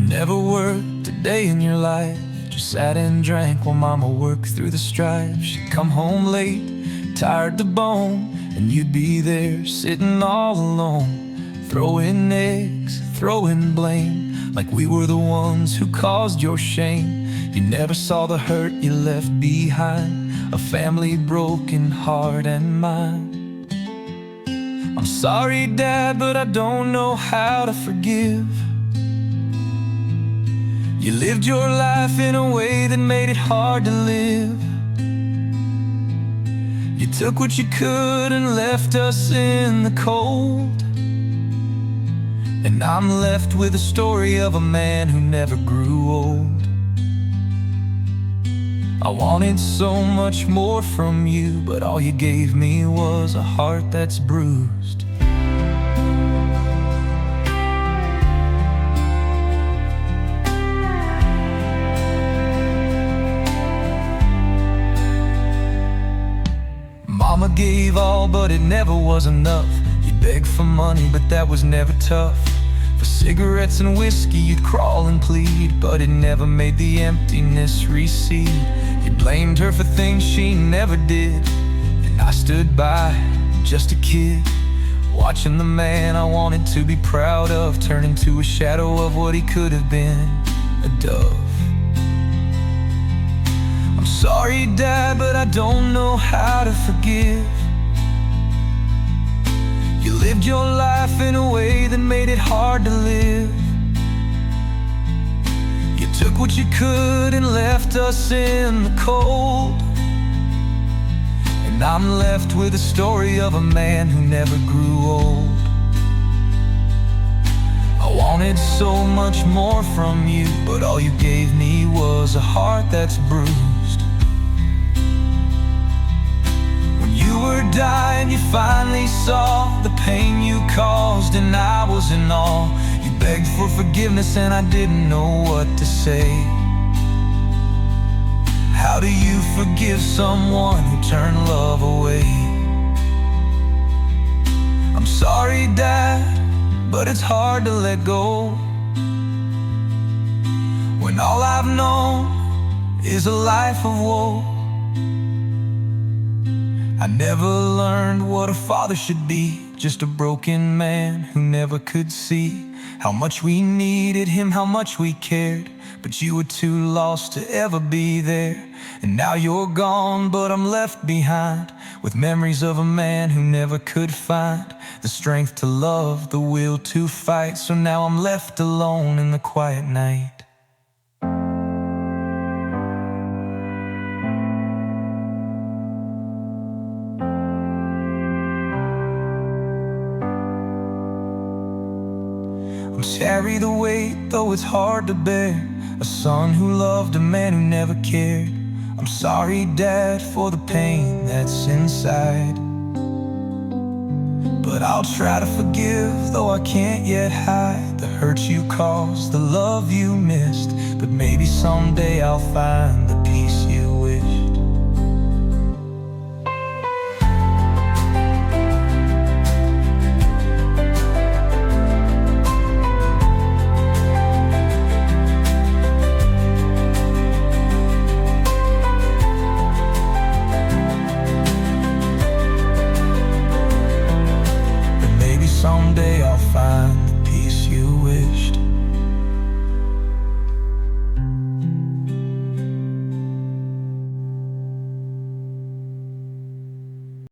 never worked a day in your life, just sat and drank while mama worked through the strife. She'd come home late, tired to bone, and you'd be there sitting all alone, throwing eggs, throwing blame, like we were the ones who caused your shame. You never saw the hurt you left behind, a family broken heart and mine. I'm sorry, Dad, but I don't know how to forgive. You lived your life in a way that made it hard to live. You took what you could and left us in the cold. And I'm left with a story of a man who never grew old. I wanted so much more from you, but all you gave me was a heart that's bruised. Mama gave all, but it never was enough. You'd beg for money, but that was never tough. For cigarettes and whiskey, you'd crawl and plead, but it never made the emptiness recede. You blamed her for things she never did, and I stood by, just a kid, watching the man I wanted to be proud of turn into a shadow of what he could have been, a dove. I'm sorry, Dad, but I don't know how to forgive. You lived your life in a way that made it hard to live. You took what you could and left us in the cold. And I'm left with a story of a man who never grew old. I wanted so much more from you, but all you gave me was a heart that's bruised. You were dying, you finally saw the pain you caused, and I was in awe. You begged for forgiveness and I didn't know what to say. How do you forgive someone who turned love away? I'm sorry, Dad, but it's hard to let go when all I've known is a life of woe. I never learned what a father should be, just a broken man who never could see how much we needed him, how much we cared. But you were too lost to ever be there. And now you're gone, but I'm left behind with memories of a man who never could find the strength to love, the will to fight. So now I'm left alone in the quiet night. Carry the weight, though it's hard to bear. A son who loved a man who never cared. I'm sorry, Dad, for the pain that's inside, but I'll try to forgive, though I can't yet hide the hurt you caused, the love you missed. But maybe someday I'll find the peace